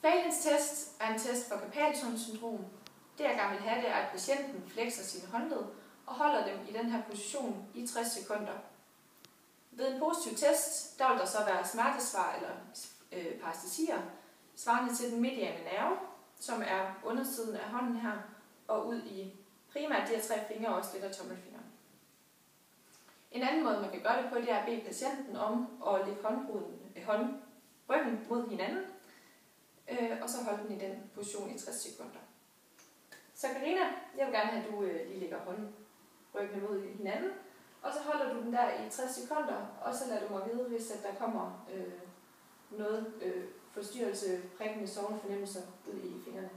Feilings test er en test for carpaltunnelsyndrom. Det jeg gerne vil have, det er, at patienten flexer sine håndled og holder dem i den her position i 60 sekunder. Ved en positiv test, der vil der så være smertesvar eller parestesier, svarende til den mediane nerve, som er undersiden af hånden her, og ud i primært de her 3 fingre og også lidt af tommelfingeren. En anden måde, man kan gøre det på, det er at bede patienten om at lægge ryggen mod hinanden, og så holde den i den position i 60 sekunder. Så Karina, jeg vil gerne have, at du lige lægger ryggene mod hinanden, og så holder du den der i 60 sekunder, og så lader du mig vide, hvis der kommer noget forstyrrelse, prikkende, sovende fornemmelser ud i fingrene.